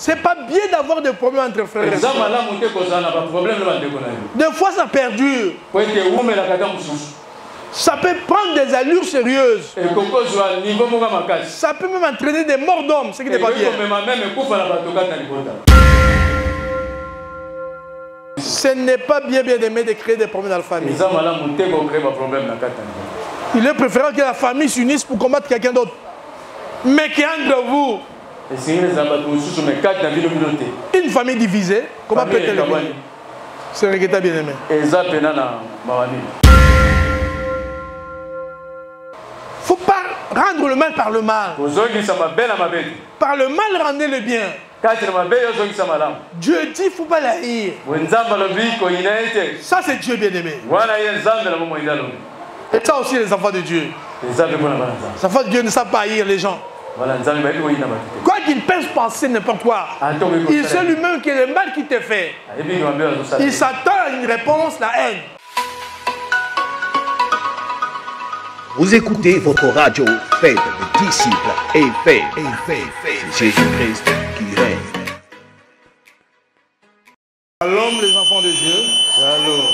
C'est pas bien d'avoir des problèmes entre frères et sœurs. Des fois, ça perdure. Ça peut prendre des allures sérieuses. Ça peut même entraîner des morts d'hommes, ce qui n'est pas bien. Ce n'est pas bien d'aimer de créer des problèmes dans la famille. Il est préférable que la famille s'unisse pour combattre quelqu'un d'autre. Mais qu'entre vous, une famille divisée, comment peut-elle le faire? C'est regrettable, bien aimé. Il ne faut pas rendre le mal par le mal. Par le mal, rendez le bien. Dieu dit, il ne faut pas l'haïr. Ça, c'est Dieu bien-aimé. Et ça aussi, les enfants de Dieu. Les enfants de Dieu ne savent pas haïr les gens. Quoi qu'il pense penser n'importe quoi, il sait lui-même que le mal qu'il te fait, il s'attend à une réponse, la haine. Vous écoutez votre radio, faites des disciples et faites Jésus-Christ qui règne. Shalom les enfants de Dieu. Shalom.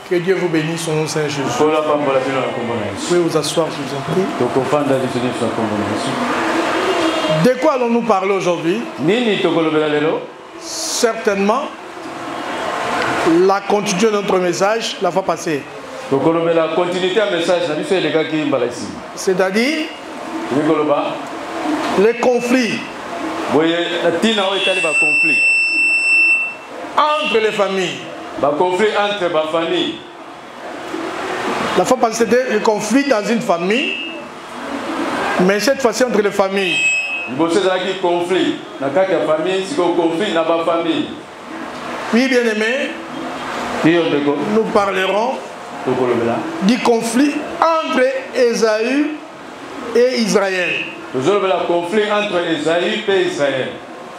Que Dieu vous bénisse, son nom Saint Jésus. Vous pouvez vous asseoir, je vous en prie. De quoi allons-nous parler aujourd'hui? Certainement, la continuité de notre message la fois passée. C'est-à-dire les conflits entre les familles. La fois passée, c'était le conflit dans une famille, mais cette fois-ci entre les familles. Oui, bien aimé, nous parlerons du conflit entre Ésaü et Israël.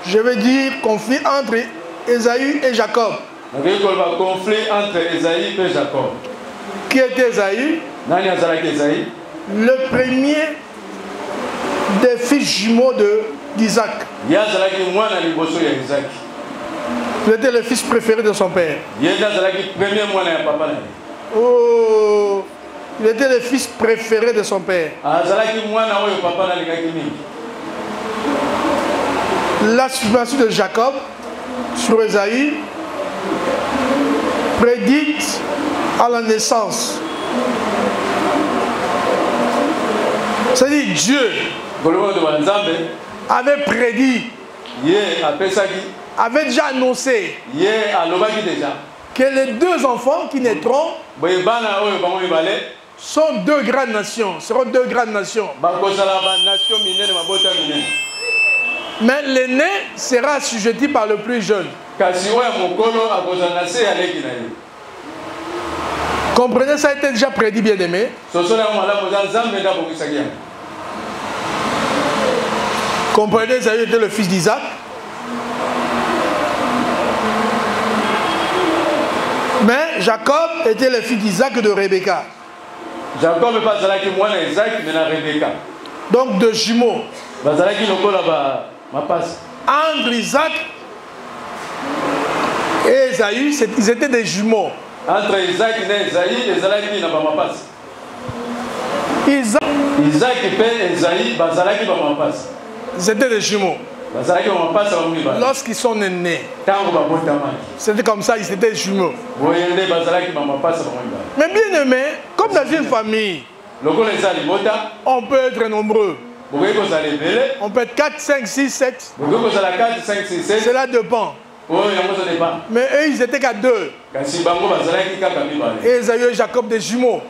Je veux dire conflit entre Ésaü et Jacob. Qui était Ésaü? Le premier des fils jumeaux d'Isaac. Il était le fils préféré de son père. Oh, il était le fils préféré de son père. La suprématie de Jacob sur Ésaü prédite à la naissance. C'est-à-dire Dieu avait prédit, avait déjà annoncé que les deux enfants qui naîtront sont deux grandes nations, seront deux grandes nations. Mais l'aîné sera assujetti par le plus jeune. Comprenez, ça a été déjà prédit, bien aimé. Comprenez, Ésaü était le fils d'Isaac. Mais Jacob était le fils d'Isaac et de Rebecca. Donc de jumeaux. Entre Isaac et Ésaü, ils étaient des jumeaux. Entre Isaac et Ésaü, Isaac et Ésaü, c'était des jumeaux. Lorsqu'ils sont nés, c'était comme ça, ils étaient jumeaux. Mais bien aimé, comme dans une famille, on peut être nombreux. On peut être 4, 5, 6, 7. Cela dépend. Mais eux, ils étaient qu'à deux. Et Ésaü et Jacob, des jumeaux.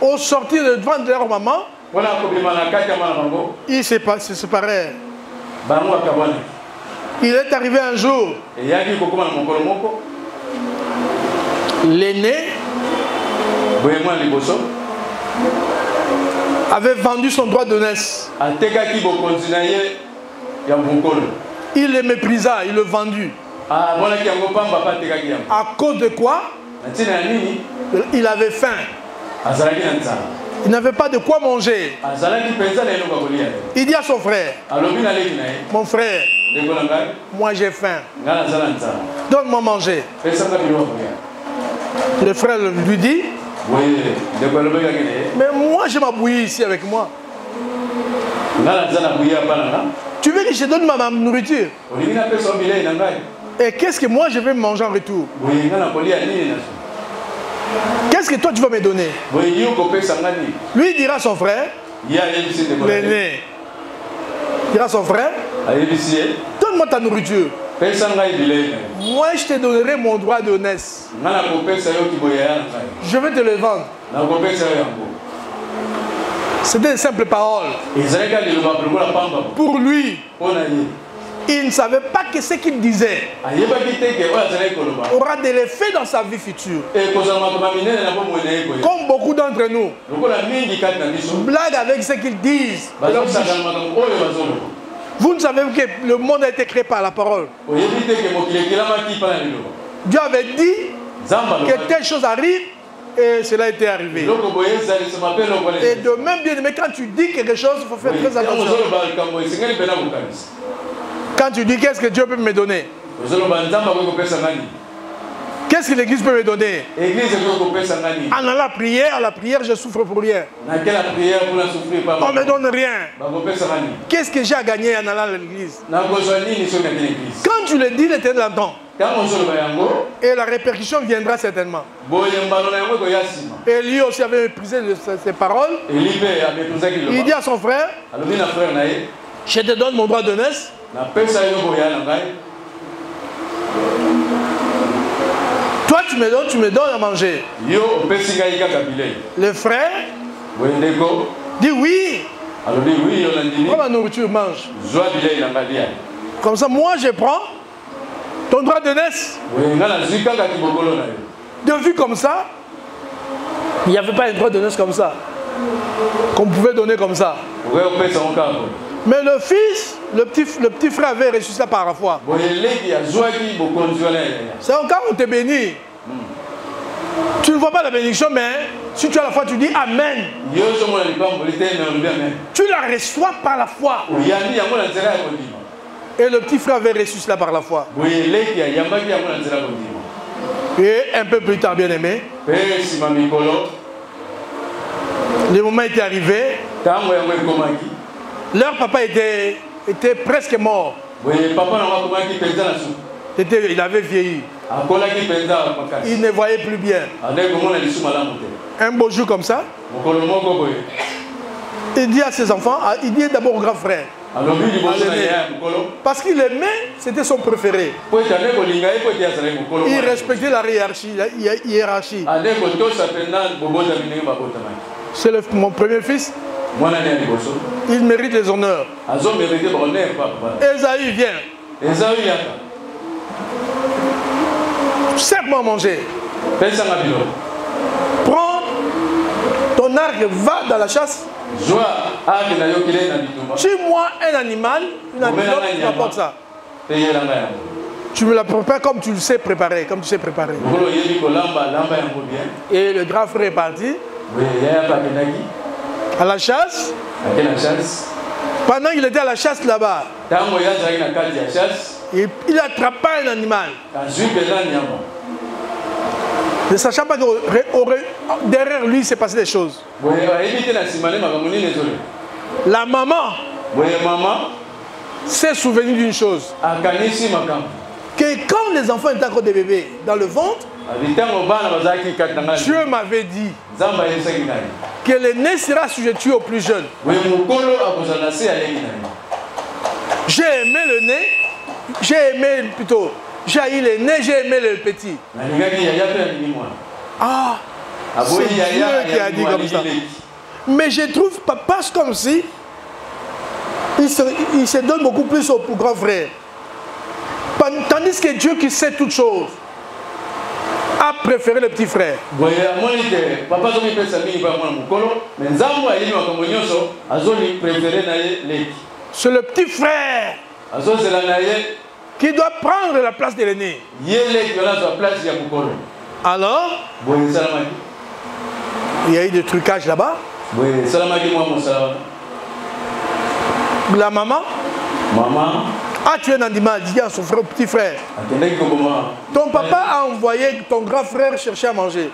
Au sortir de devant de leur maman, ils se séparèrent. Il est arrivé un jour, l'aîné avait vendu son droit de naissance. Il le méprisa, il le vendu. À cause de quoi? Il avait faim. Il n'avait pas de quoi manger. Il dit à son frère, mon frère, moi j'ai faim. Donne-moi manger. Le frère lui dit, mais moi j'ai ma bouillie ici avec moi. Tu veux que je donne ma nourriture? Et qu'est-ce que moi je vais manger en retour? Qu'est-ce que toi tu vas me donner? Lui dira à son frère, l'aîné, dira à son frère, donne-moi ta nourriture. Moi je te donnerai mon droit de naissance. Je vais te le vendre. C'était une simple parole. Pour lui, il ne savait pas que ce qu'il disait aura de l'effet dans sa vie future. Comme beaucoup d'entre nous blaguent avec ce qu'ils disent. Vous ne savez que le monde a été créé par la parole. Dieu avait dit que telle chose arrive et cela a été arrivé. Et de même bien aimé, quand tu dis quelque chose, il faut faire très attention. Quand tu dis qu'est-ce que Dieu peut me donner, qu'est-ce que l'Église peut me donner? En allant à la prière, je souffre pour rien. On ne me donne rien. Qu'est-ce que j'ai à gagner en allant à l'église? Quand tu le dis, l'Éternel l'entend. Et la répercussion viendra certainement. Et lui aussi avait méprisé ses paroles. Il dit à son frère, je te donne mon droit de naissance. Toi tu me donnes à manger. Le frère dit oui. Prends ma nourriture, mange. Comme ça, moi je prends ton droit de naissance. De vue comme ça, il n'y avait pas un droit de naissance comme ça, qu'on pouvait donner comme ça. Mais le fils, le petit frère avait reçu ça par la foi. C'est encore où on te bénit. Tu ne vois pas la bénédiction, mais si tu as la foi, tu dis Amen. Tu la reçois par la foi. Et le petit frère avait reçu cela par la foi. Et un peu plus tard, bien aimé, le moment était arrivé. Leur papa était presque mort. Il avait vieilli. Il ne voyait plus bien. Un beau jour comme ça, il dit à ses enfants, il dit d'abord au grand frère, parce qu'il aimait, c'était son préféré. Il respectait la hiérarchie. C'est mon premier fils. Il mérite les honneurs. Esaü vient. Serre-moi à manger. Prends ton arc, va dans la chasse. Tue-moi un animal, une antilope, tu m'apportes ça. Tu me la prépares comme tu le sais préparer, comme tu sais préparer. Et le grand frère est parti à la chasse. Pendant qu'il était à la chasse là-bas, il attrapa un animal. Ne sachant pas que derrière lui, il s'est passé des choses. La maman s'est souvenue d'une chose. Que quand les enfants étaient encore des bébés dans le ventre, Dieu m'avait dit que l'aîné sera sujeté au plus jeune. J'ai aimé le nez, j'ai aimé plutôt, j'ai haï l'aîné, j'ai aimé le petit. Ah, c'est Dieu qui a dit comme ça. Mais je trouve papa comme si il se donne beaucoup plus au grand frère. Tandis que Dieu qui sait toutes choses a préféré le petit frère. C'est le petit frère qui doit prendre la place de l'aîné. Alors, il y a eu des trucages là-bas. La maman a tué un animal, dit à son frère, petit frère. Ton papa a envoyé ton grand frère chercher à manger.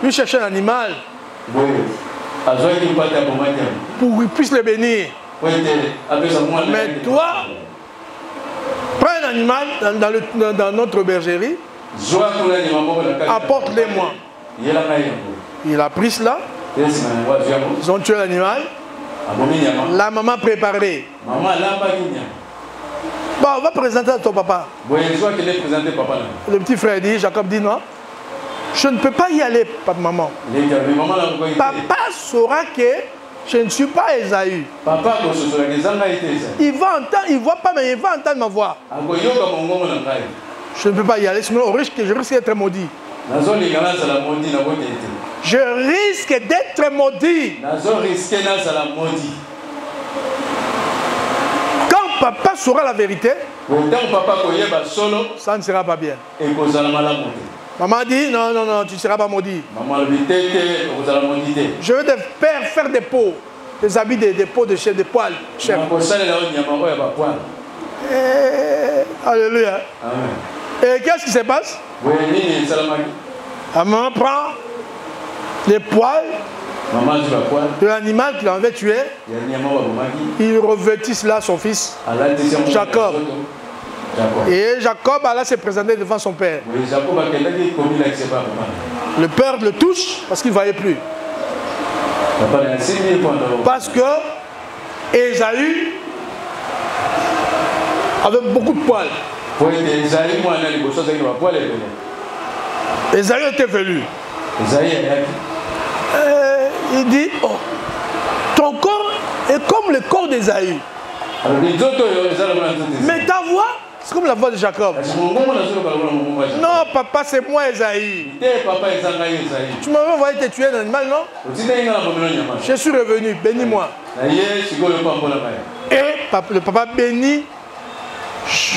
Lui chercher un animal pour qu'il puisse le bénir. Mais toi, prends un animal dans notre bergerie, apporte-les-moi. Il a pris cela, ils ont tué l'animal, la maman préparée. Bon, on va présenter à ton papa. Le petit frère dit, Jacob dit non, je ne peux pas y aller, papa, maman. Papa saura que je ne suis pas Esaü. Il va entendre, il ne voit pas, mais il va entendre ma voix. Je ne peux pas y aller, sinon je risque d'être maudit. Je risque d'être maudit. Quand papa saura la vérité, ça ne sera pas bien. Maman dit, non, non, non, tu ne seras pas maudit. Je vais te faire des peaux, des habits, des peaux de chef, des poils. Alléluia. Et qu'est-ce qui se passe? La maman prend les poils de l'animal qu'il avait tué. Il revêtit cela son fils, Jacob. Et Jacob alla se présenter devant son père. Le père le touche parce qu'il ne voyait plus. Parce que Esaü avait beaucoup de poils. Esaü était velu. Il dit, oh, ton corps est comme le corps d'Esaü. Mais ta voix, c'est comme la voix de Jacob. Non, papa, c'est moi, Esaü. Tu m'avais envoyé te tuer un animal, non? Je suis revenu, bénis-moi. Et le papa bénit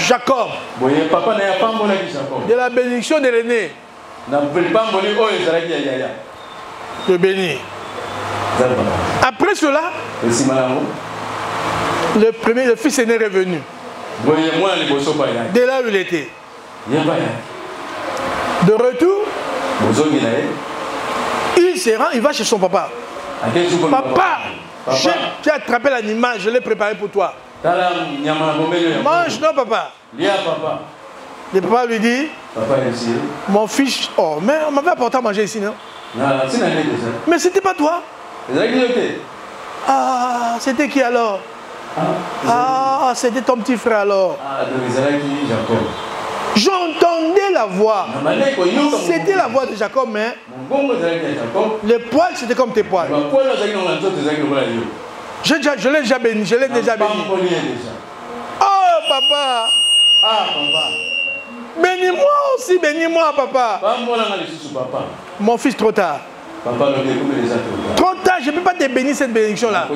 Jacob. De la bénédiction de l'aîné. De bénir. Après cela, le fils aîné est revenu. De là où il était. De retour, il se rend, il va chez son papa. Papa, j'ai attrapé l'animal, je l'ai préparé pour toi. Mange, non, papa. Le papa lui dit, mon fils, oh, mais on m'avait apporté à manger ici, non? Mais c'était pas toi. Ah, c'était qui alors? Ah, c'était ton petit frère alors. J'entendais la voix. C'était la voix de Jacob, mais les poils, c'était comme tes poils. Je l'ai déjà béni, je l'ai déjà béni. Oh, papa. Ah, papa. Bénis-moi aussi, bénis-moi, papa. Mon fils, trop tard. Trop tard, je ne peux pas te bénir cette bénédiction-là.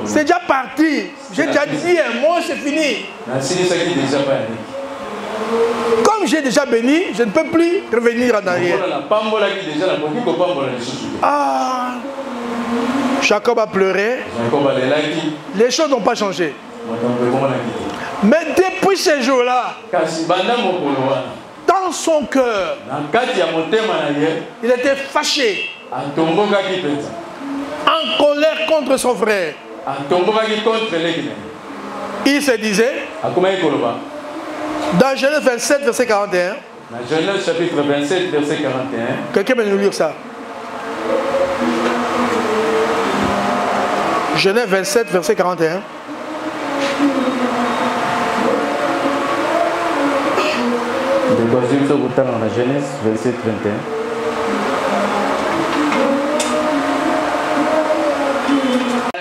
C'est déjà parti. J'ai déjà dit un mot, c'est fini. Comme j'ai déjà béni, je ne peux plus revenir en arrière. Ah, Jacob a pleuré. Les choses n'ont pas changé. Mais depuis ces jours-là, dans son cœur, il était fâché, en colère contre son frère. Il se disait, dans Genèse 27, verset 41, Genèse chapitre 27, verset 41, quelqu'un peut nous lire ça? Genèse 27, verset 41. La Genèse, verset 21.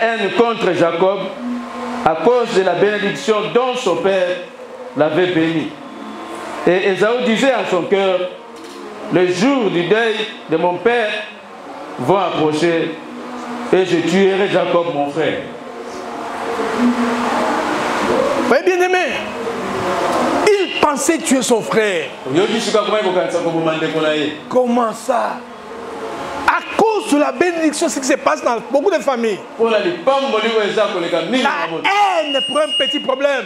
Haine contre Jacob à cause de la bénédiction dont son père l'avait béni. Et Ésaü disait en son cœur, le jour du deuil de mon père va approcher et je tuerai Jacob mon frère. Oui, bien aimé. Il pensait tuer son frère. Comment ça? À cause Sous la bénédiction, c'est ce qui se passe dans beaucoup de familles. La haine pour un petit problème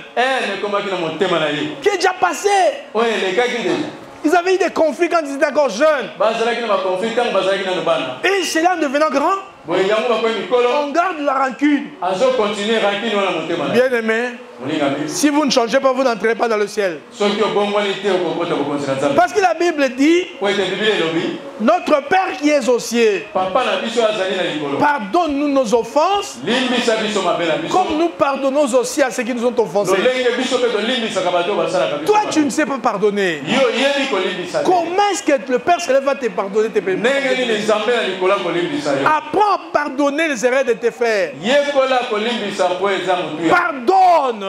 qui est déjà passé. Ils avaient eu des conflits quand ils étaient encore jeunes. Et cela en devenant grand, on garde la rancune. Bien aimé, si vous ne changez pas, vous n'entrez pas dans le ciel. Parce que la Bible dit, notre Père qui est aux cieux, pardonne-nous nos offenses, comme nous pardonnons aussi à ceux qui nous ont offensés. Toi, tu ne sais pas pardonner. Comment est-ce que le Père Céleste va te pardonner tes péchés? Apprends à pardonner les erreurs de tes frères. Pardonne.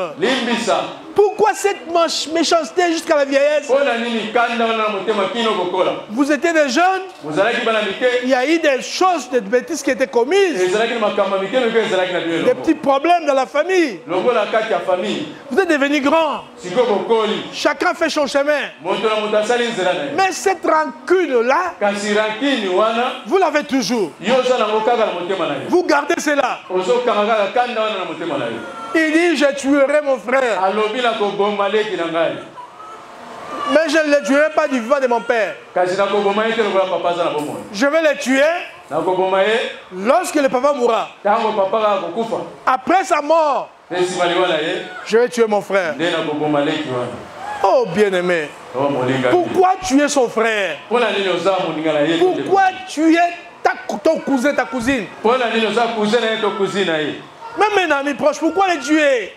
Pourquoi cette méchanceté jusqu'à la vieillesse? Vous étiez des jeunes, il y a eu des choses, des bêtises qui étaient commises, des petits problèmes dans la famille. Vous êtes devenus grands, chacun fait son chemin. Mais cette rancune-là, vous l'avez toujours. Vous gardez cela. Il dit, je tuerai mon frère. Mais je ne le tuerai pas du vivant de mon père. Je vais le tuer lorsque le papa mourra. Après sa mort, je vais tuer mon frère. Oh bien-aimé, pourquoi tuer son frère? Pourquoi tuer ton cousin, ta cousine? Même un ami proche, pourquoi les tuer?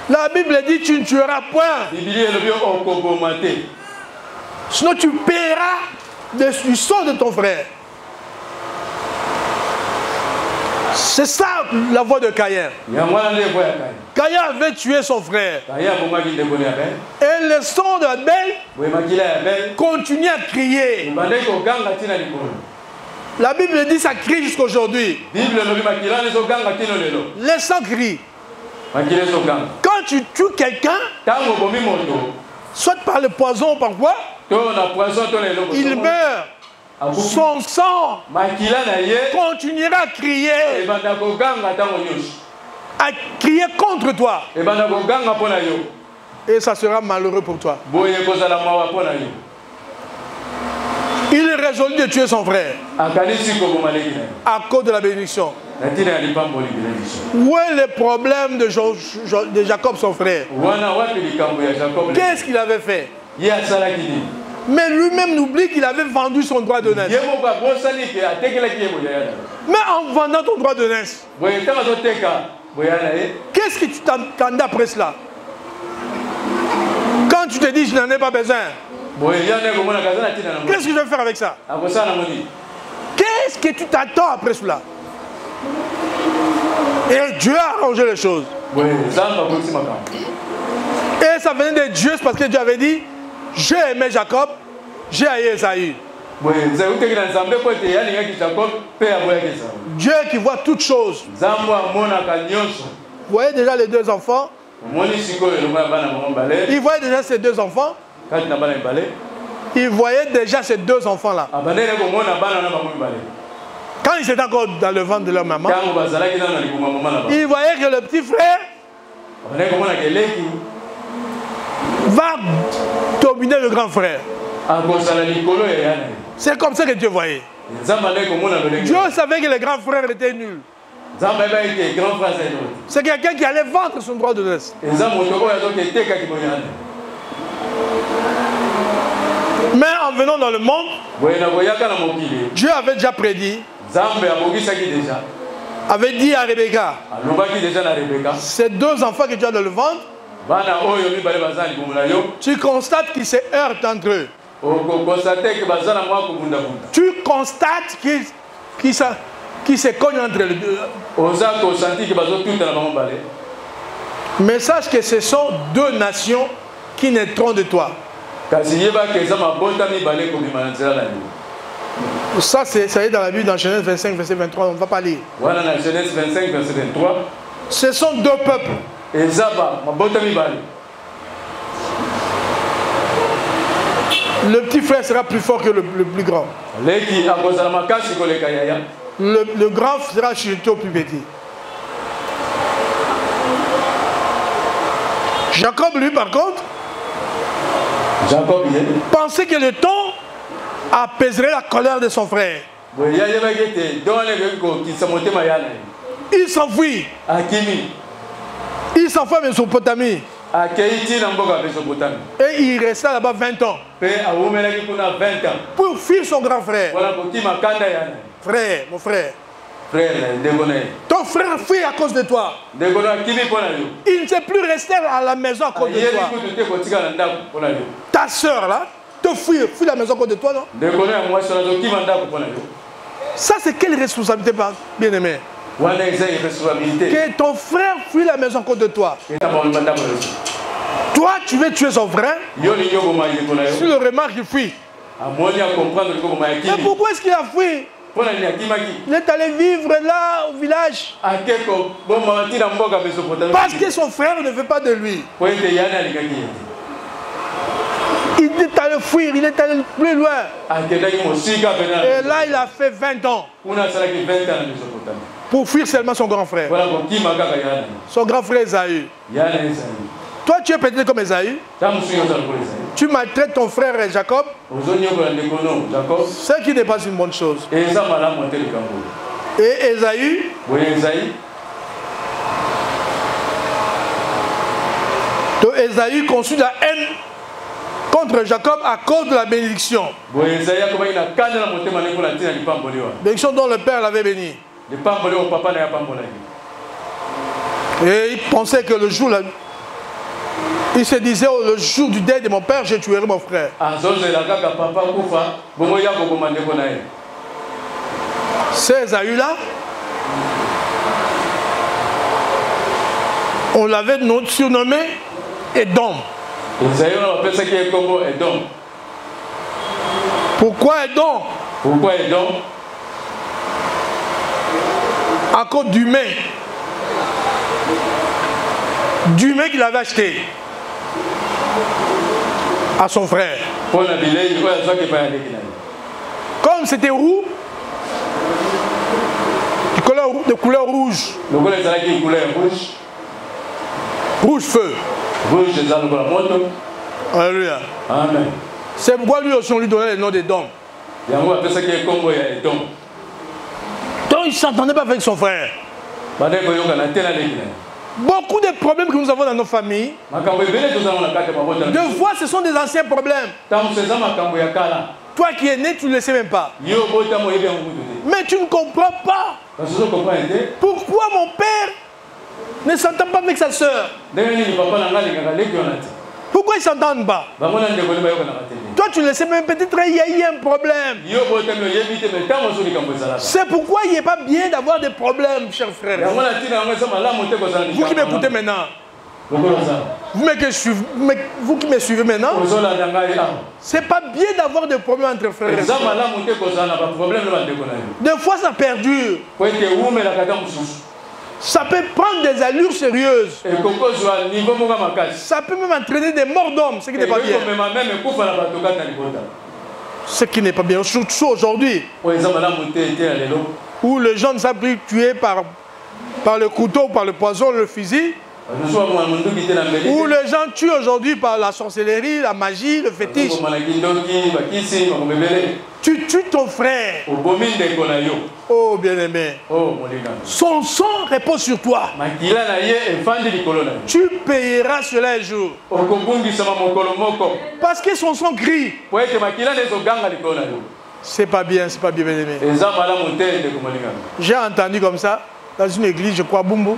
La Bible dit tu ne tueras point. Sinon tu paieras du sang de ton frère. C'est ça la voix de Caïn. Caïn avait tué son frère. Et le sang d'Abel continue à crier. La Bible dit ça crie jusqu'à aujourd'hui. Les sangs crient. Quand tu tues quelqu'un, soit par le poison ou par quoi, il meurt. Son sang continuera à crier contre toi. Et ça sera malheureux pour toi. Il est résolu de tuer son frère à cause de la bénédiction. Où est le problème de Jacob, son frère? Qu'est-ce qu'il avait fait? Mais lui-même n'oublie qu'il avait vendu son droit de naissance. Mais en vendant ton droit de naissance, qu'est-ce que tu t'attendais après cela? Quand tu te dis je n'en ai pas besoin, qu'est-ce que je vais faire avec ça? Qu'est-ce que tu t'attends après cela? Et Dieu a arrangé les choses. Et ça venait de Dieu parce que Dieu avait dit j'ai aimé Jacob, j'ai haï Esaü. Dieu qui voit toutes choses. Vous voyez déjà les deux enfants. Il voyait déjà ces deux enfants. Il voyait déjà ces deux enfants-là. Quand ils étaient encore dans le ventre de leur maman, il voyait que le petit frère va dominer le grand frère. C'est comme ça que Dieu voyait. Dieu savait que le grand frère était nul. C'est quelqu'un qui allait vendre son droit de naissance. Mais en venant dans le monde, Dieu avait déjà prédit, avait dit à Rebecca, ces deux enfants que tu as dans le ventre, tu constates qu'ils se heurtent entre eux. Tu constates qu'ils se cognent entre les deux. Mais sache que ce sont deux nations qui naîtront de toi. Ça, c'est dans la Bible, dans Genèse 25, verset 23, on ne va pas lire. Genèse 25, verset 23. Ce sont deux peuples. Le petit frère sera plus fort que le plus grand. Le grand sera chuté au plus petit. Jacob, lui, par contre, pensait que le temps apaiserait la colère de son frère. Il s'enfuit. Il s'enfuit à Mésopotamie. Et il resta là-bas 20 ans. Pour fuir son grand frère. Frère, mon frère. Ton frère fuit à cause de toi. Il ne sait plus rester à la maison à cause de toi. Ta soeur là, te fuit la maison à cause de toi, non? Ça, c'est quelle responsabilité, bien-aimé? Que ton frère fuit la maison à cause de toi. Toi, tu veux tuer son frère. Si le remarque, il fuit. Mais pourquoi est-ce qu'il a fui? Il est allé vivre là au village. Parce que son frère ne veut pas de lui. Il est allé fuir, il est allé plus loin. Et là, il a fait 20 ans. Pour fuir seulement son grand frère. Son grand frère Esaü. Toi, tu es peut-être comme Esaü. Tu maltraites ton frère Jacob. Ce qui n'est pas une bonne chose. Et Esaü, Esaü conçut la haine contre Jacob à cause de la bénédiction. Bénédiction dont le père l'avait béni. Et il pensait que le jour, il se disait, oh, le jour du deuil de mon père, je tuerai mon frère. C'est Esaü-là, on l'avait surnommé Edom. Pourquoi Edom? Pourquoi Edom? À cause du mets. Du mets qu'il avait acheté à son frère. Comme c'était roux, de couleur rouge. Rouge feu. Alléluia. Amen. C'est pourquoi lui aussi on lui donnait le nom d'Edom. Donc il ne s'entendait pas avec son frère. Beaucoup de problèmes que nous avons dans nos familles, deux fois ce sont des anciens problèmes. Toi qui es né, tu ne le sais même pas. Mais tu ne comprends pas. Pourquoi mon père ne s'entend pas avec sa soeur? Pourquoi ils ne s'entendent pas? Toi tu le sais même, peut-être il y a eu un problème. C'est pourquoi il n'est pas bien d'avoir des problèmes, chers frères. Vous qui m'écoutez maintenant, vous qui me suivez maintenant, c'est pas bien d'avoir des problèmes entre frères. Des fois ça perdure. Ça peut prendre des allures sérieuses. Ça peut même entraîner des morts d'hommes, ce qui n'est pas bien. Ce qui n'est pas bien, surtout aujourd'hui, où les gens ne savent plus tuer par le couteau, par le poison, le fusil. Où les gens tuent aujourd'hui par la sorcellerie, la magie, le fétiche. Tu tues ton frère. Oh bien-aimé. Son sang repose sur toi. Tu payeras cela un jour. Parce que son sang crie. C'est pas bien, bien-aimé. J'ai entendu comme ça dans une église, je crois, Bumbu.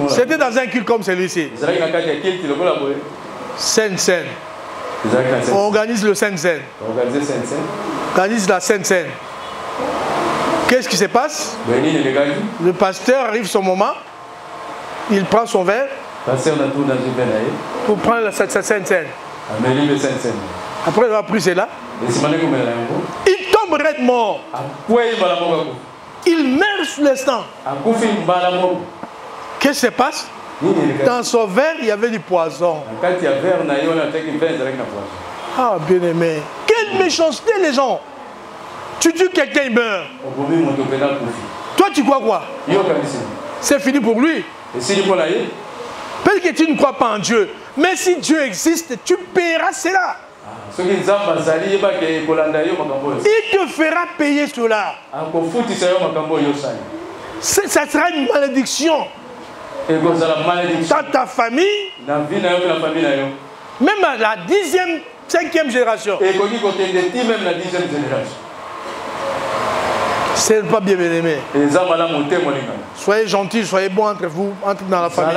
C'était dans un culte comme celui-ci. Sainte-Seine. On organise le Sainte-Seine. On organise la Sainte-Seine. Qu'est-ce qui se passe? Le pasteur arrive son moment. Il prend son verre pour prendre la Sainte-Seine. Après avoir pris cela, il tombe raide mort. Il meurt sur l'instant. Qu'est-ce qui se passe? Dans son verre, il y avait du poison. Ah, bien-aimé. Quelle méchanceté, les gens. Tu tues quelqu'un, il meurt. Toi, tu crois quoi? C'est fini pour lui. Peut-être que tu ne crois pas en Dieu. Mais si Dieu existe, tu paieras cela. Il te fera payer cela. Ça sera une malédiction. Dans ta famille, même à la 10e, 5e génération. C'est pas bien aimé. Soyez gentils, soyez bons entre vous, entre dans la famille.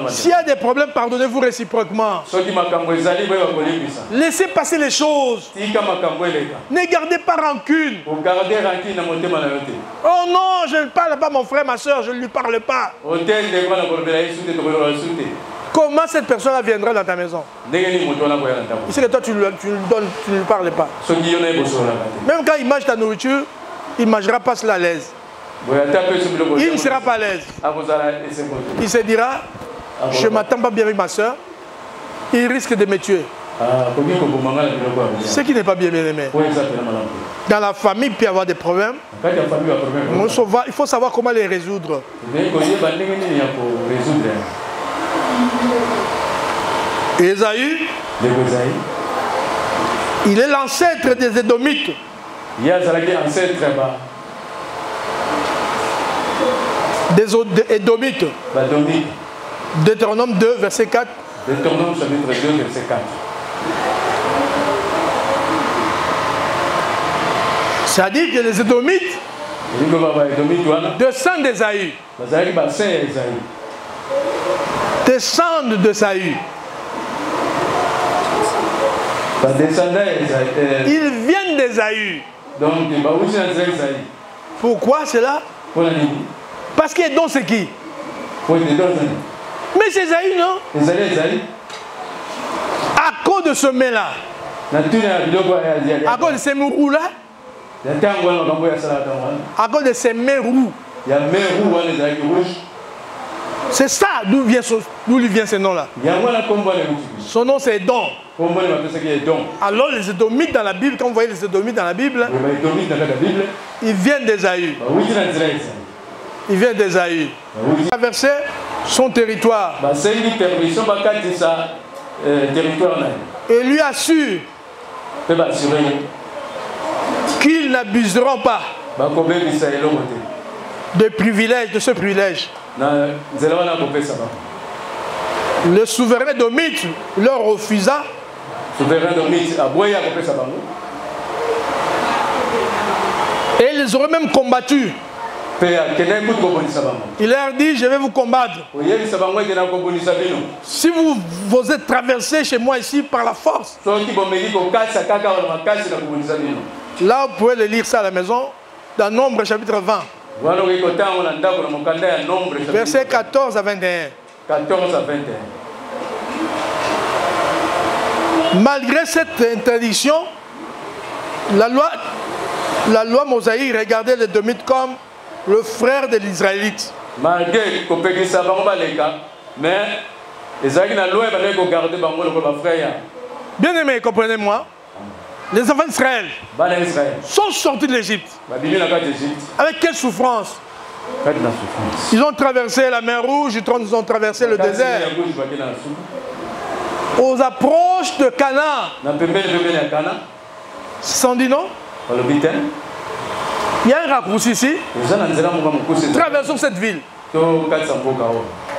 S'il y a des problèmes, pardonnez-vous réciproquement. Laissez passer les choses. Ne gardez pas rancune. Oh non, je ne parle pas à mon frère, ma soeur, je ne lui parle pas. Comment cette personne viendra dans ta maison? Il sait que toi tu lui donnes, tu ne lui parles pas. Même quand il mange ta nourriture, il ne mangera pas cela à l'aise. Il ne sera pas à l'aise. Il se dira, je ne m'attends pas bien avec ma soeur, il risque de me tuer. Ce qui n'est pas bien aimé. Dans la famille, il peut y avoir des problèmes. Il faut savoir comment les résoudre. Ésaü, il est l'ancêtre des Édomites. Des Édomites. Deutéronome 2, verset 4. Deutéronome chapitre 2, verset 4. C'est-à-dire que les Édomites descendent d'Ésaü. Descendent de Saül. Ils viennent d'Ésaü. Pourquoi cela? Parce qu'Édom c'est qui? Mais c'est Ésaü, non? À cause de ce mets-là, à cause de ces mourous-là, à cause de ces mets roux, c'est ça d'où lui vient ce nom-là. Son nom c'est Édom. Alors les Édomites dans la Bible, quand vous voyez les Édomites dans la Bible, ils viennent d'Ésaü. Ils viennent d'Ésaü. Ils traversaient son territoire. Et lui assure qu'ils n'abuseront pas de privilèges, de ce privilège. Le souverain édomite leur refusa. Et ils auraient même combattu. Il leur dit, je vais vous combattre. Si vous êtes traversé chez moi ici par la force. Là, vous pouvez le lire ça à la maison, dans Nombre chapitre 20. Versets 14 à 21. 14 à 21. Malgré cette interdiction, la loi mosaïque regardait les Édomites comme le frère de l'Israélite. Malgré mais bien aimé, comprenez-moi. Les enfants d'Israël sont sortis de l'Égypte. Avec quelle souffrance? Ils ont traversé la mer Rouge, ils ont traversé le désert. Aux approches de Canaan, sans dit non? Il y a un raccourci ici. Traversons cette ville.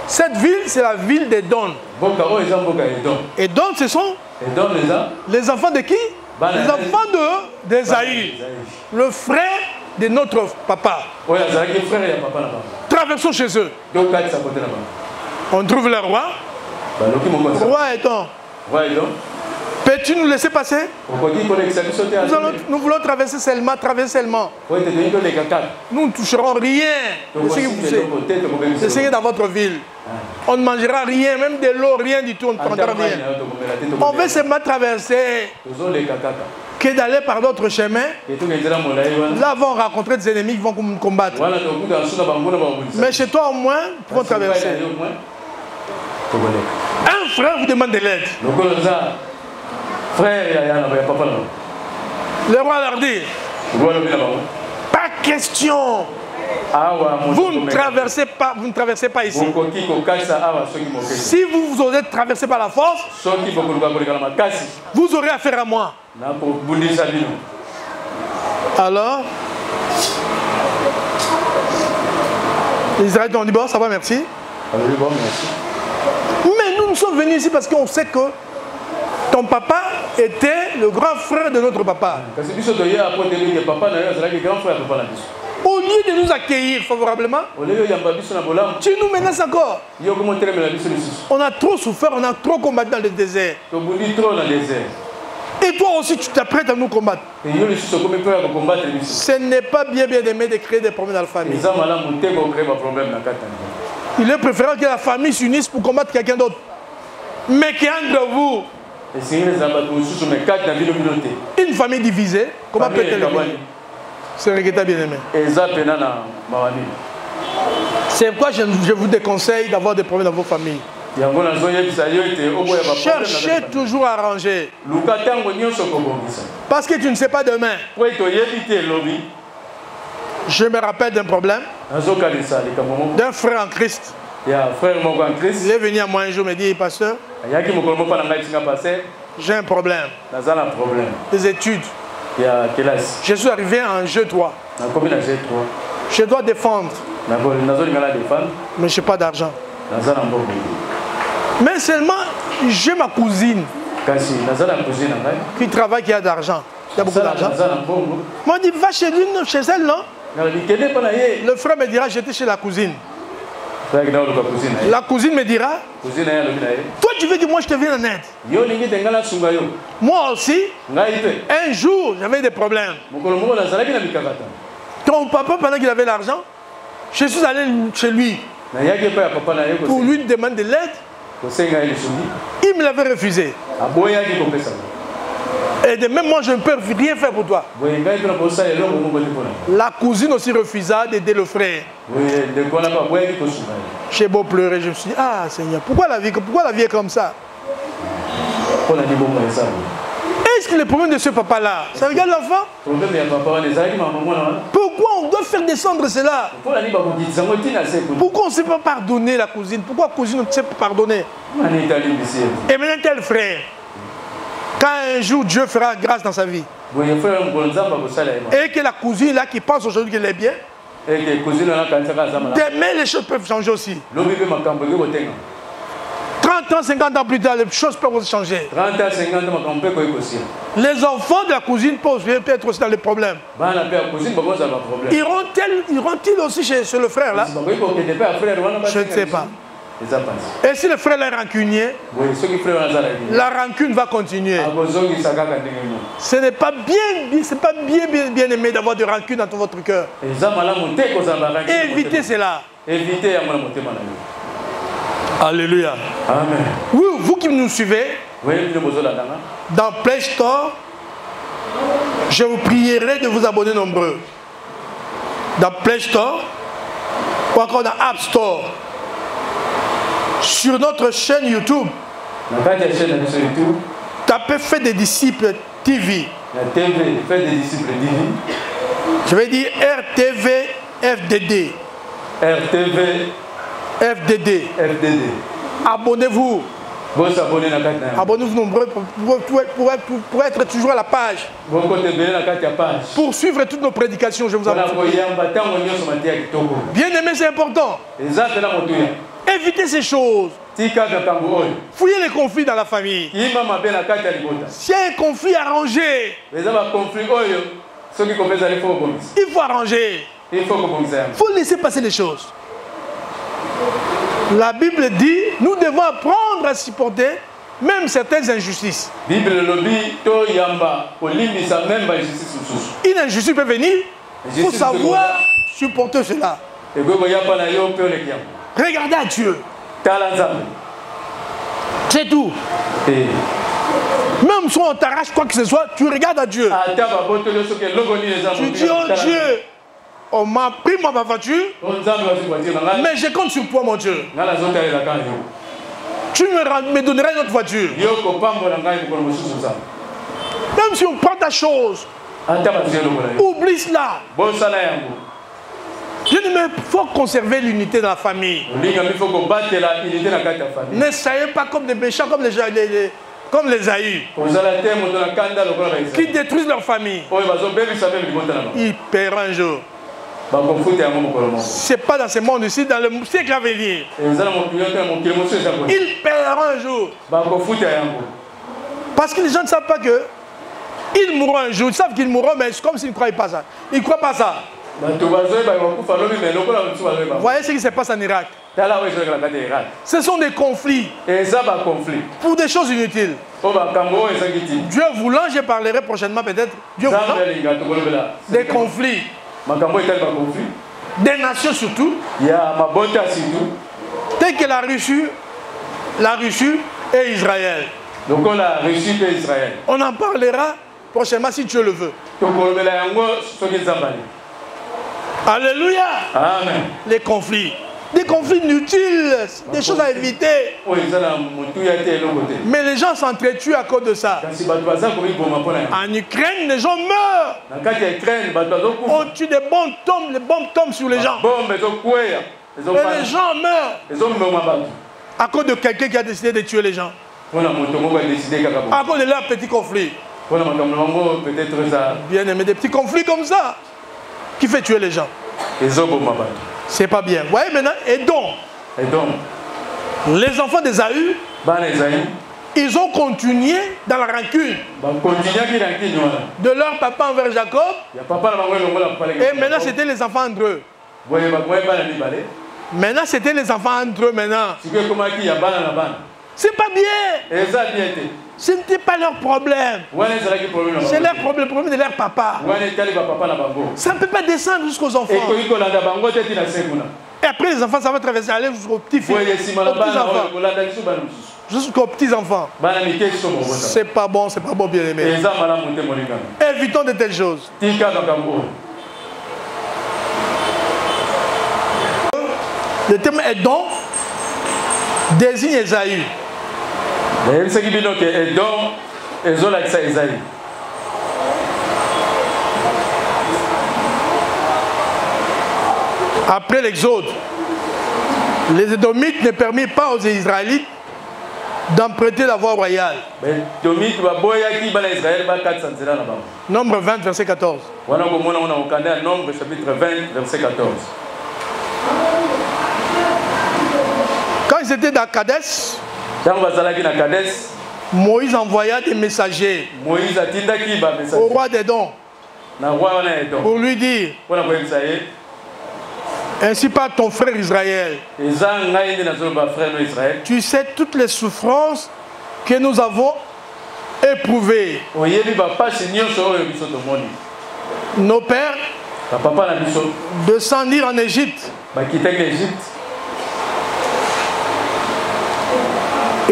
Cette ville, c'est la ville d'Édom. Édom, ce sont les enfants de qui? Les enfants d'Ésaü, le frère de notre papa. Traversons chez eux. On trouve le roi. Roi Édom. Peux-tu nous laisser passer? Nous voulons traverser seulement, Nous ne toucherons rien de ce qui est dans votre ville. On ne mangera rien, même de l'eau, rien du tout, on ne prendra rien. On veut seulement traverser que d'aller par d'autres chemins. Là, on va rencontrer des ennemis qui vont nous combattre. Mais chez toi, au moins, nous pouvons traverser. Un frère vous demande de l'aide. Frère, papa. Le roi leur dit, pas question. Vous ne traversez pas ici. Si vous osez traverser par la force, vous aurez affaire à moi. Alors, les Israélites ont dit, bon, ça va, merci. Mais nous sommes venus ici parce qu'on sait que ton papa était le grand frère de notre papa. Au lieu de nous accueillir favorablement, tu nous menaces encore. On a trop souffert, on a trop combattu dans le désert. Et toi aussi, tu t'apprêtes à nous combattre. Ce n'est pas bien aimé de créer des problèmes dans la famille. Il est préférable que la famille s'unisse pour combattre quelqu'un d'autre. Mais qu'entre vous, une famille divisée, comment peut-elle évoluer? C'est regretté, bien aimé. C'est pourquoi je vous déconseille d'avoir des problèmes dans vos familles. Cherchez toujours à arranger. Parce que tu ne sais pas demain. Je me rappelle d'un problème d'un frère en Christ. Il est venu à moi un jour, me dit, pasteur, j'ai un problème. Des études. Je suis arrivé en jeu 3. Je dois défendre. Mais je n'ai pas d'argent. Mais seulement, j'ai ma cousine qui travaille, qui a d'argent. Il y a beaucoup d'argent. Moi, je dis, va chez l'une, chez elle, non? Le frère me dira, j'étais chez la cousine. La cousine me dira, toi tu veux que moi je te vienne en aide? Moi aussi, un jour j'avais des problèmes. Ton papa, pendant qu'il avait l'argent, je suis allé chez lui pour lui demander de l'aide. Il me l'avait refusé. Et de même moi je ne peux rien faire pour toi. La cousine aussi refusa d'aider le frère. J'ai beau pleurer, je me suis dit, ah Seigneur, pourquoi la vie est comme ça? Est-ce que le problème de ce papa-là, ça regarde l'enfant? Pourquoi on doit faire descendre cela? Pourquoi on ne sait pas pardonner la cousine? Pourquoi la cousine ne sait pas pardonner? Et maintenant tel frère, quand un jour Dieu fera grâce dans sa vie, et que la cousine là qui pense aujourd'hui qu'elle est bien, demain les choses peuvent changer aussi. 30 ans, 50 ans plus tard, les choses peuvent aussi changer. Les enfants de la cousine peuvent être aussi dans les problèmes. Iront-ils aussi chez le frère là? Je ne sais pas. Et si le frère est rancunier, la rancune va continuer. Ce n'est pas bien aimé d'avoir de rancune dans votre cœur. Évitez cela. Alléluia. Amen. Oui, vous qui nous suivez, dans Play Store, je vous prierai de vous abonner nombreux. Dans Play Store, ou encore dans App Store. Sur notre chaîne YouTube, tapez Faites des disciples TV. Je vais dire RTV FDD. RTV FDD. Abonnez-vous. Abonnez-vous nombreux pour être toujours à la page. Pour suivre toutes nos prédications, je vous abonne. Bien aimé, c'est important. Évitez ces choses. Fouillez les conflits dans la famille. Si un conflit arrangé, il faut arranger. Il faut laisser passer les choses. La Bible dit, nous devons apprendre à supporter même certaines injustices. Une injustice peut venir, il faut savoir supporter cela. Regardez à Dieu. C'est tout. Même si on t'arrache quoi que ce soit, tu regardes à Dieu. Tu dis, oh Dieu, on m'a pris ma voiture, mais je compte sur toi, mon Dieu. Tu me donneras une autre voiture. Même si on prend ta chose, oublie cela. Il faut conserver l'unité dans la famille. Ne soyez pas comme des méchants, comme les Aïs, qui détruisent leur famille. Ils paieront un jour. Ce n'est pas dans ce monde ici, dans le siècle à venir. Ils paieront un jour. Parce que les gens ne savent pas que ils mourront un jour. Ils savent qu'ils mourront, mais c'est comme s'ils ne croient pas ça. Ils ne croient pas ça. Vous voyez ce qui se passe en Irak? Ce sont des conflits pour des choses inutiles. Dieu voulant, je parlerai prochainement peut-être. Dieu voulant, des conflits. Des nations surtout. Telles que la Russie et Israël. On en parlera prochainement si Dieu le veut. Alléluia. Amen. Les conflits. Des conflits inutiles, des choses à éviter. Mais les gens s'entretuent à cause de ça. En Ukraine, les gens meurent. On tue des bombes tombent sur les gens. Et les gens meurent. À cause de quelqu'un qui a décidé de tuer les gens. À cause de leur petit conflit. Bien aimé, des petits conflits comme ça qui fait tuer les gens. C'est pas bien. Vous voyez maintenant, Édom. Les enfants d'Ésaü, ils ont continué dans la rancune de leur papa envers Jacob. Et maintenant, c'était les enfants entre eux. Maintenant, c'était les enfants entre eux maintenant. C'est pas bien. Ce n'était pas leur problème. C'est leur problème, le problème de leur papa. Ça ne peut pas descendre jusqu'aux enfants. Et après les enfants, ça va traverser, aller jusqu'aux petits-fils, jusqu'aux petits-enfants. C'est pas bon, bien aimé. Évitons de telles choses. Le terme Édom désigne Ésaü. Après l'Exode, les Édomites ne permirent pas aux Israélites d'emprunter la voie royale. Nombre 20, verset 14. Nombre chapitre 20, verset 14. Quand ils étaient dans Kadès, Moïse envoya des messagers au roi d'Édom pour lui dire: ainsi par ton frère Israël, tu sais toutes les souffrances que nous avons éprouvées. Nos pères descendirent en Égypte.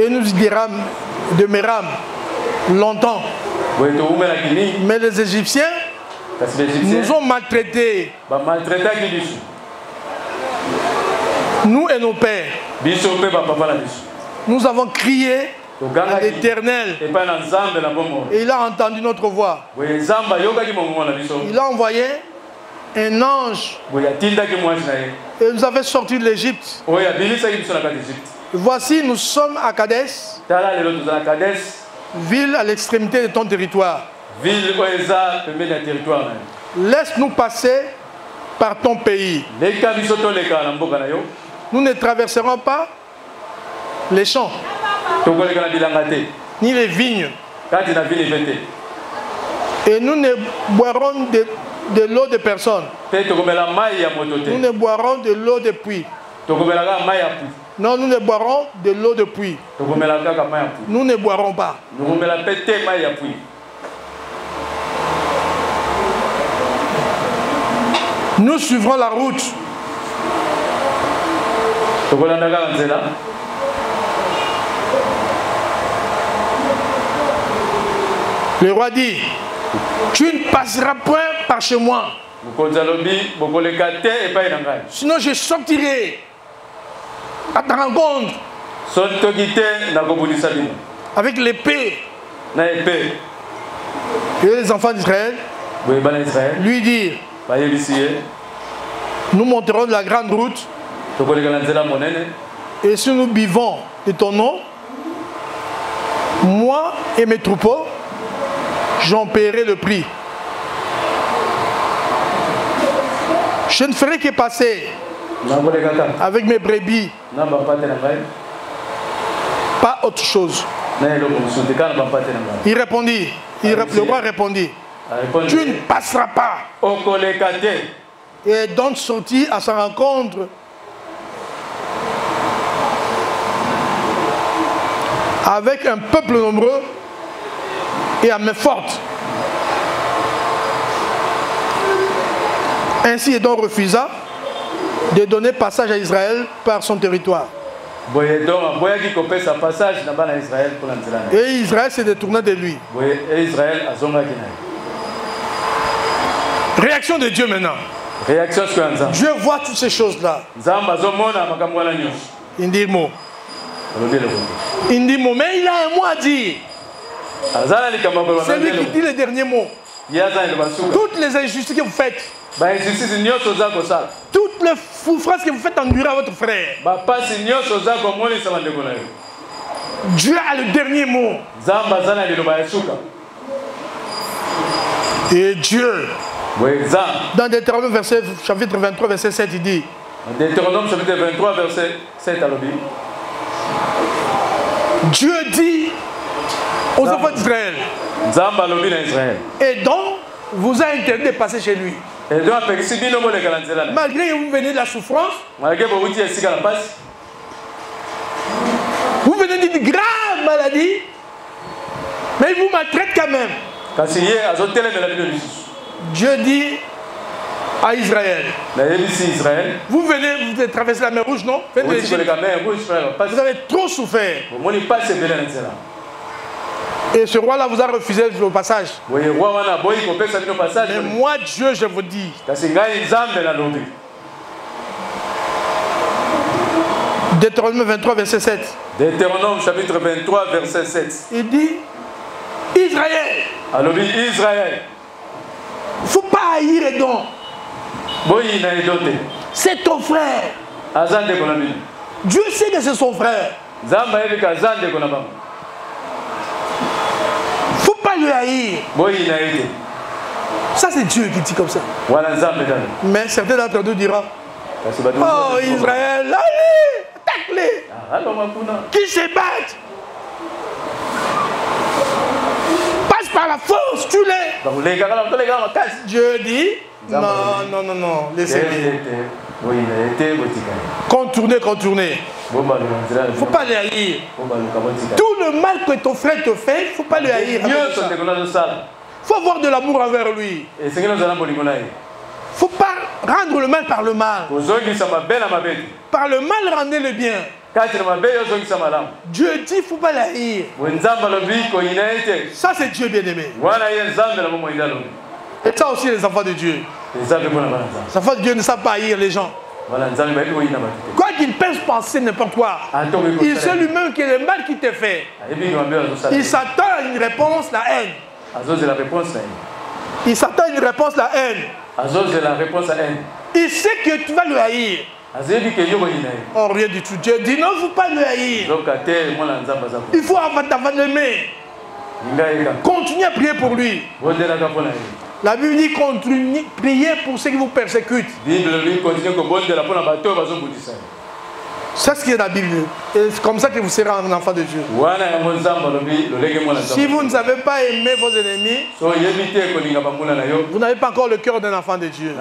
Et nous demeurâmes longtemps. Mais les Égyptiens nous ont maltraités. Nous et nos pères. Nous avons crié à l'Éternel. Et il a entendu notre voix. Il a envoyé un ange. Et nous avait sorti de l'Égypte. Voici, nous sommes à Kadès, ville à l'extrémité de ton territoire. Laisse-nous passer par ton pays. Nous ne traverserons pas les champs, ni les vignes. Et nous ne boirons de l'eau de personne. Nous ne boirons de l'eau de puits. Non, nous ne boirons de l'eau de puits. Nous ne boirons pas. Nous suivrons la route. Le roi dit: tu ne passeras point par chez moi. Sinon je sortirai à ta rencontre avec l'épée Et les enfants d'Israël lui dirent, nous monterons de la grande route, et si nous buvons de ton nom, moi et mes troupeaux, j'en paierai le prix. Je ne ferai que passer avec mes brebis, pas autre chose. Il répondit, le roi répondit, tu ne passeras pas. Et donc sortit à sa rencontre avec un peuple nombreux et à main forte. Ainsi Édom refusa de donner passage à Israël par son territoire. Et Israël s'est détourné de lui. Réaction de Dieu maintenant. Dieu voit toutes ces choses-là. Il dit mot. Il dit mot, mais il a un mot à dire. C'est lui qui dit le dernier mot. Toutes les injustices que vous faites, toutes les souffrances que vous faites endurer à votre frère, Dieu a le dernier mot. Et Dieu, dans Deutéronome chapitre 23, verset 7, il dit, Deutéronome chapitre 23, verset 7, Dieu dit aux enfants d'Israël, et donc vous a interdit de passer chez lui. Malgré que vous venez de la souffrance, vous venez d'une grave maladie, mais il vous maltraite quand même. Dieu dit à Israël, vous venez de traverser la mer Rouge, non? Vous avez trop souffert. Et ce roi-là vous a refusé le passage. Mais moi, Dieu, je vous dis, Deutéronome 23, verset 7. Deutéronome chapitre 23, verset 7. Il dit, Israël. Alors, Israël. Il ne faut pas haïr Édom. C'est ton frère. Dieu sait que c'est son frère. Il ne faut pas le haïr. Ça, c'est Dieu qui dit comme ça. Mais certains d'entre nous diront, oh Israël, allez, attaque-les. Qui se battent. Passe par la force, tue-les. Dieu dit, non, non, non, non, laissez-les. Contourner. Il ne faut pas les haïr. Tout le mal que ton frère te fait, il ne faut pas le haïr. Il faut avoir de l'amour envers lui. Il ne faut pas rendre le mal par le mal. Par le mal, rendez le bien. Dieu dit, il ne faut pas la haïr. Ça, c'est Dieu bien-aimé. Et ça aussi, les enfants de Dieu. Les enfants de Dieu ne savent pas haïr les gens. Quoi qu'ils peuvent penser n'importe quoi, il sait lui-même que le mal qu'il te fait, il s'attend à une réponse, la haine. Il s'attend à une réponse, la haine. Il sait que tu vas le haïr. Oh, rien du tout. Dieu dit non, il ne faut pas le haïr. Il faut avant l'aimer. Continuez à prier pour lui. La Bible dit continuez, priez pour ceux qui vous persécutent. C'est ce qui est la Bible. Et c'est comme ça que vous serez un enfant de Dieu. Si vous ne savez pas aimer vos ennemis, vous n'avez pas encore le cœur d'un enfant de Dieu.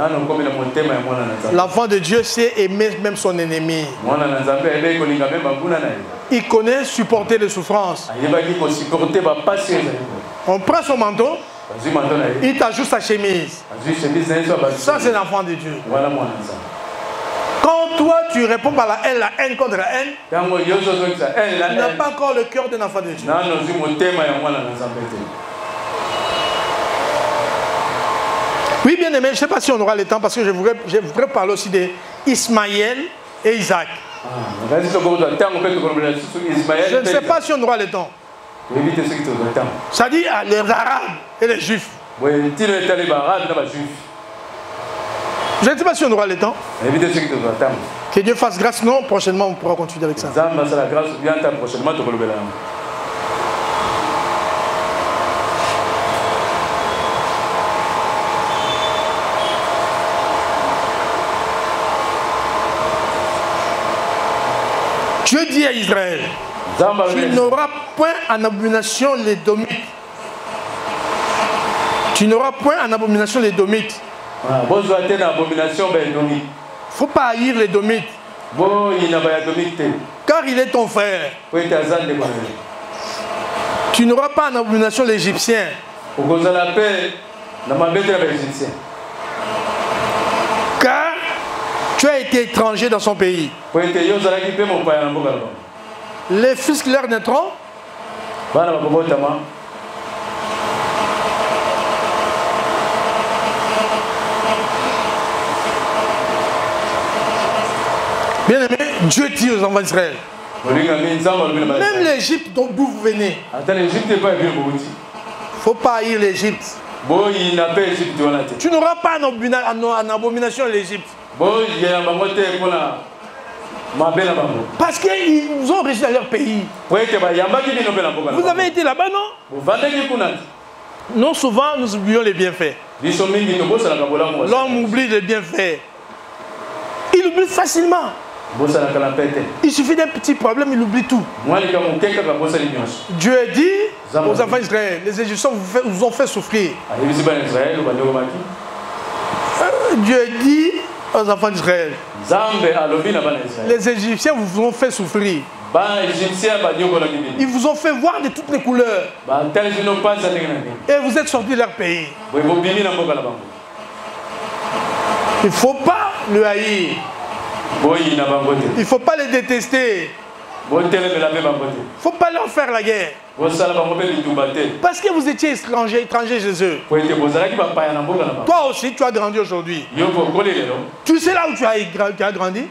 L'enfant de Dieu sait aimer même son ennemi. Il connaît supporter les souffrances. On prend son manteau, il t'ajoute sa chemise. Ça, c'est l'enfant de Dieu. Quand toi tu réponds par la haine contre la haine, tu n'as pas encore le cœur d'un enfant de Dieu. Oui, bien aimé, je ne sais pas si on aura le temps parce que je voudrais parler aussi d'Ismaël et Isaac. Je ne sais pas si on aura le temps. Ça dit les Arabes et les Juifs. Je ne sais pas si on aura le temps. Que Dieu fasse grâce, non, prochainement on pourra continuer avec ça. Dieu dit à Israël, tu n'auras point en abomination les Domites. Tu n'auras point en abomination les Domites. Il ne faut pas haïr les Domites. Car il est ton frère. Tu n'auras pas en abomination l'Égyptien. Car tu as été étranger dans son pays. Les fils qui leur naîtront, bien aimé, Dieu dit aux enfants d'Israël, même l'Égypte d'où vous venez, il ne faut pas haïr l'Égypte. Tu n'auras pas en abomination l'Égypte. Parce qu'ils nous ont reçus dans leur pays. Vous avez été là-bas, non? Non, souvent nous oublions les bienfaits. L'homme oublie les bienfaits. Il oublie facilement. Il suffit d'un petit problème, il oublie tout. Dieu a dit aux enfants d'Israël, les Égyptiens vous ont fait souffrir. Dieu a dit aux enfants d'Israël, les Égyptiens vous ont fait souffrir. Ils vous ont fait voir de toutes les couleurs. Et vous êtes sortis de leur pays. Il ne faut pas le haïr. Il ne faut pas les détester. Il ne faut pas leur faire la guerre. Parce que vous étiez étranger chez eux. Toi aussi, tu as grandi aujourd'hui. Tu sais là où tu as grandi?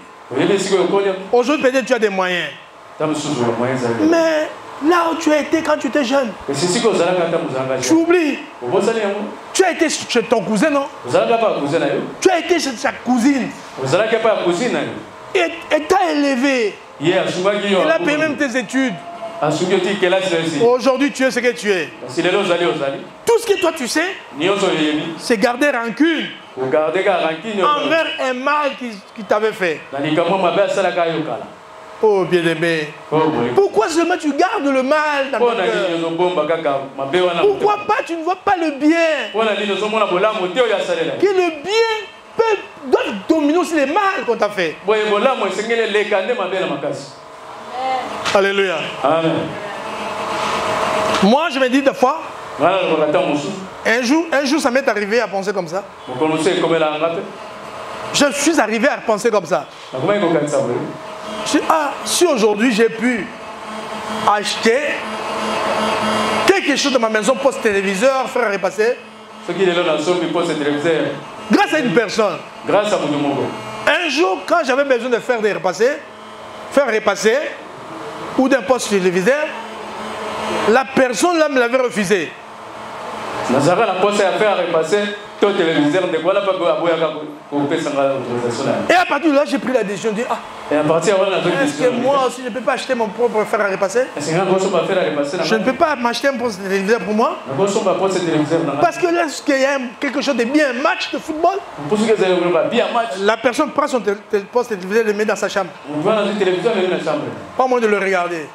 Aujourd'hui, peut-être tu as des moyens. Mais là où tu as été quand tu étais jeune, tu oublies. Tu as été chez ton cousin, non? Tu as été chez sa cousine. Et t'as élevé. Il a payé même tes études. Aujourd'hui, tu es ce que tu es. Tout ce que toi tu sais, c'est garder rancune envers un mal qui t'avait fait. Oh bien-aimé, pourquoi seulement tu gardes le mal dans ton cœur? Pourquoi pas tu ne vois pas le bien? Que le bien doit dominer aussi les mal qu'on t'a fait. Alléluia. Amen. Moi, je me dis des fois, un jour, ça m'est arrivé à penser comme ça. Je suis arrivé à penser comme ça. Je dis, ah, si aujourd'hui j'ai pu acheter quelque chose de ma maison, poste téléviseur, faire repasser, grâce à une personne. Un jour, quand j'avais besoin de faire repasser, ou d'un poste téléviseur, la personne là me l'avait refusé. Et à partir de là, j'ai pris la décision de dire, ah, est-ce que moi aussi je ne peux pas acheter mon propre fer à repasser? Je ne peux pas m'acheter un poste téléviseur pour moi. Parce que lorsqu'il y a quelque chose de bien, un match de football, la personne prend son poste téléviseur et le met dans sa chambre. Pas moins de le regarder.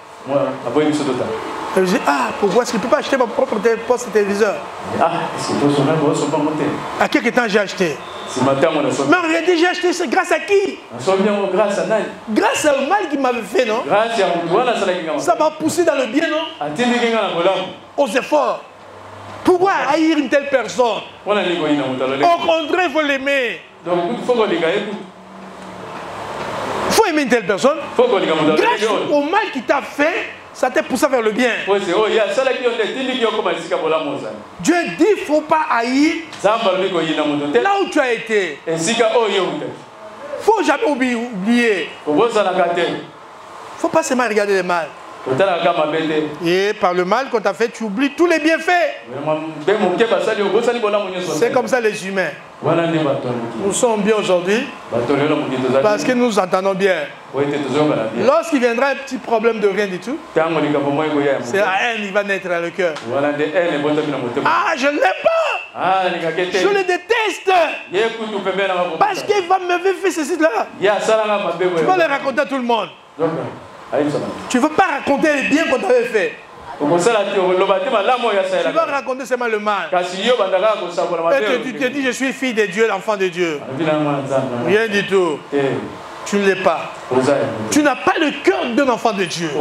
Et je dis, ah, pourquoi est-ce que je ne peux pas acheter mon propre poste téléviseur? À quel temps j'ai acheté? Mais en réalité, j'ai acheté, c'est grâce à qui? Grâce au mal qu'il m'avait fait, non? Ça m'a poussé dans le bien, non? Aux efforts. Pourquoi haïr une telle personne? Au contraire, il faut l'aimer. Il faut aimer une telle personne. Grâce au mal qu'il t'a fait, ça t'a poussé vers le bien. Dieu dit il ne faut pas haïr là où tu as été. Il ne faut jamais oublier. Il ne faut pas seulement regarder le mal. Et par le mal qu'on t'a fait, tu oublies tous les bienfaits. C'est comme ça les humains. Nous sommes bien aujourd'hui parce que nous entendons bien. Lorsqu'il viendra un petit problème de rien du tout, c'est la haine qui va naître dans le cœur. Ah, je ne l'aime pas. Je le déteste. Parce qu'il va me faire ceci là. Tu vas le raconter à tout le monde. Tu ne veux pas raconter les biens qu'on t'avait fait. Tu vas raconter seulement le mal. Et tu te dis, je suis fille de Dieu, l'enfant de Dieu. Rien du tout. Tu ne l'es pas. Tu n'as pas le cœur d'un enfant de Dieu.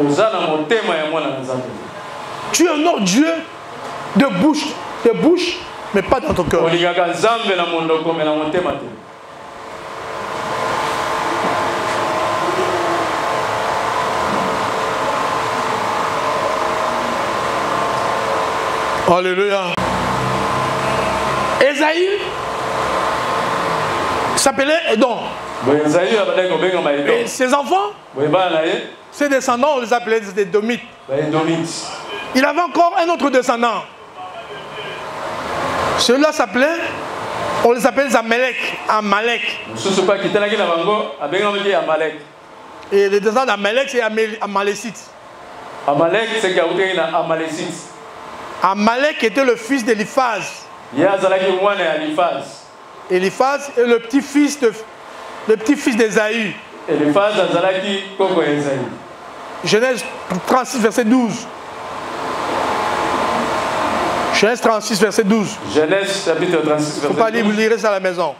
Tu honores Dieu de bouche, mais pas dans ton cœur. Alléluia. Ésaïe s'appelait Edom. Et ses enfants, ses descendants, on les appelait des Édomites. Il avait encore un autre descendant. Ceux-là s'appelaient, on les appelle Amalek. Et les descendants d'Amalek, c'est Amalécites. Amalek était le fils d'Éliphaz. Éliphaz est le petit-fils d'Ésaü. Genèse 36, verset 12. Genèse 36, verset 12. Genèse chapitre 36, verset 12. Il ne faut pas lire, vous lirez ça à la maison.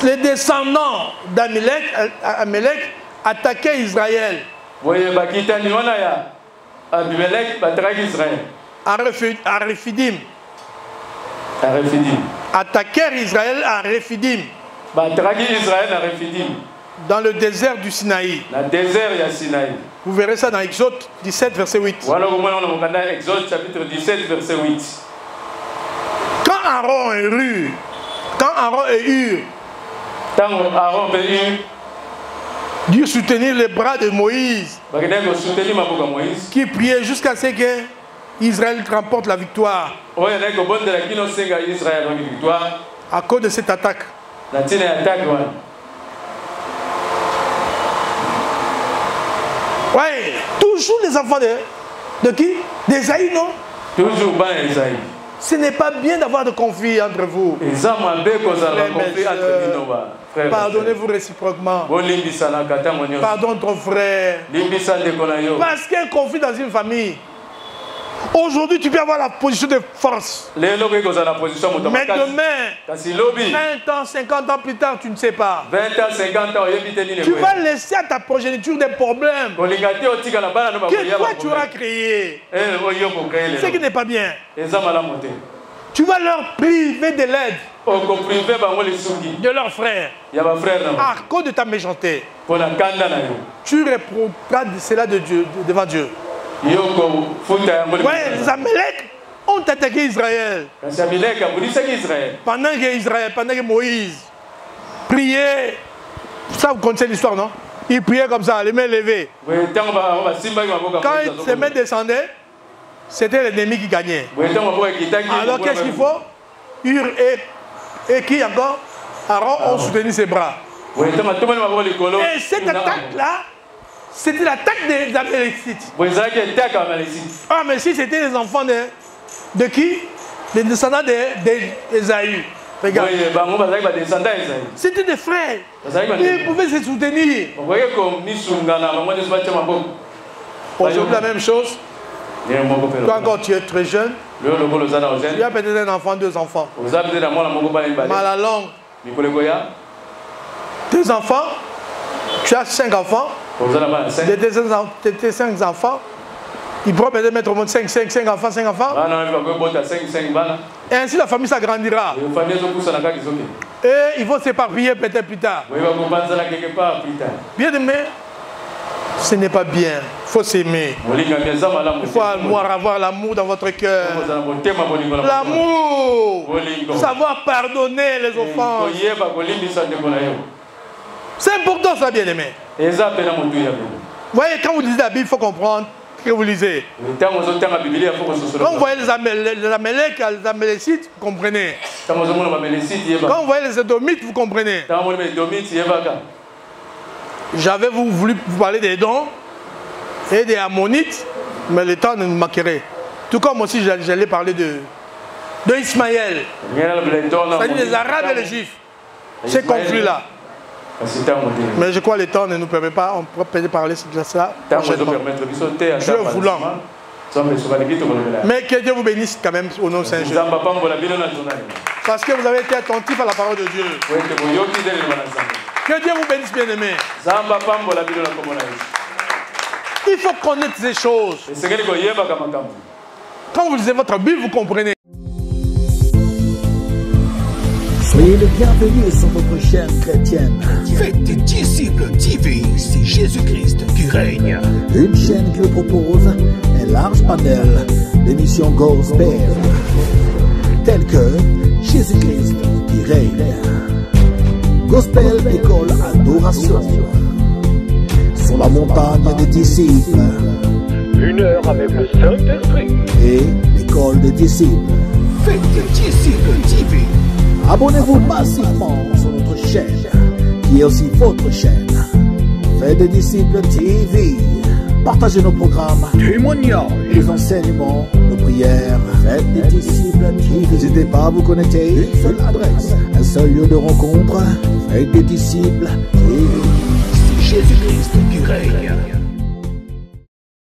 Les descendants d'Amalek attaquaient Israël. À Rephidim. Attaquèrent Israël à Rephidim. Dans le désert du Sinaï. Vous verrez ça dans Exode 17, verset 8. Exode chapitre 17, verset 8. Quand Aaron et Hur Dieu soutenir les bras de Moïse qui priait jusqu'à ce que Israël remporte la victoire à cause de cette attaque. Ouais, toujours les enfants de qui? D'Ésaïe, non? Toujours Ésaïe. Ce n'est pas bien d'avoir de conflit entre vous. Pardonnez-vous réciproquement. Pardonne ton frère. Parce qu'il y a un conflit dans une famille. Aujourd'hui, tu peux avoir la position de force. Mais demain, 20 ans, 50 ans plus tard, tu ne sais pas. 20 ans, 50 ans, tu vas laisser à ta progéniture des problèmes que toi tu auras créé. Ce qui n'est pas bien. Tu vas leur priver de l'aide de leurs frères à cause de ta méchanceté. Tu reprendras cela de Dieu, devant Dieu. Ouais, les Amalek ont attaqué Israël. Pendant que Moïse priait, ça vous connaissez l'histoire, non? Il priait comme ça, les mains levées. Quand ses mains descendaient, c'était l'ennemi qui gagnait. Alors qu'est-ce qu'il faut? Hur et qui encore? Aaron ont soutenu ses bras. Et cette attaque-là, c'était l'attaque des Amalécites. Ah, mais si c'était les enfants de qui? Les descendants d'Ésaü. Regarde. C'était des frères. Ils pouvaient se soutenir. Aujourd'hui, la même chose. Toi encore, tu es très jeune. Tu as peut-être un enfant, deux enfants. Mal à langue. Tes enfants, tu as 5 enfants. De tes 5 enfants, ils pourront peut-être mettre au monde 5 enfants. Et ainsi la famille s'agrandira. Et ils vont s'éparpiller peut-être plus tard. Bien aimé, ce n'est pas bien. Il faut s'aimer. Il faut avoir l'amour dans votre cœur. L'amour. Savoir pardonner les offenses. C'est important ça, bien aimé. voyez, quand vous lisez la Bible, il faut comprendre ce que vous lisez. Quand vous voyez les Amalek, les Amalécites, vous comprenez. Quand vous voyez les Édomites, vous comprenez. J'avais voulu vous parler des dons et des Ammonites, mais le temps nous manquerait. Tout comme aussi j'allais parler de Ismaël, c'est-à-dire les Arabes et les Juifs, ces conflits-là. Mais je crois que le temps ne nous permet pas, on peut peut-être parler de ça prochainement. Dieu voulant. Mais que Dieu vous bénisse quand même au nom de Saint-Jésus. Parce que vous avez été attentifs à la parole de Dieu. Que Dieu vous bénisse, bien-aimés. Il faut connaître ces choses. Quand vous lisez votre Bible, vous comprenez. Soyez les bienvenus sur votre chaîne chrétienne. Faites des disciples TV, c'est Jésus-Christ qui règne. Une chaîne qui vous propose un large panel d'émissions gospel, telles que Jésus-Christ qui règne, Gospel École Adoration, Sur la montagne des disciples, 1 heure avec le Saint-Esprit et l'École des disciples. Faites des disciples TV. Abonnez-vous massivement sur notre chaîne, qui est aussi votre chaîne. Faites des disciples TV. Partagez nos programmes, Témoignages, les enseignements, nos prières. Faites des disciples TV. N'hésitez pas à vous connecter. Une seule adresse, un seul lieu de rencontre. Faites des disciples TV. c'est Jésus-Christ qui règne.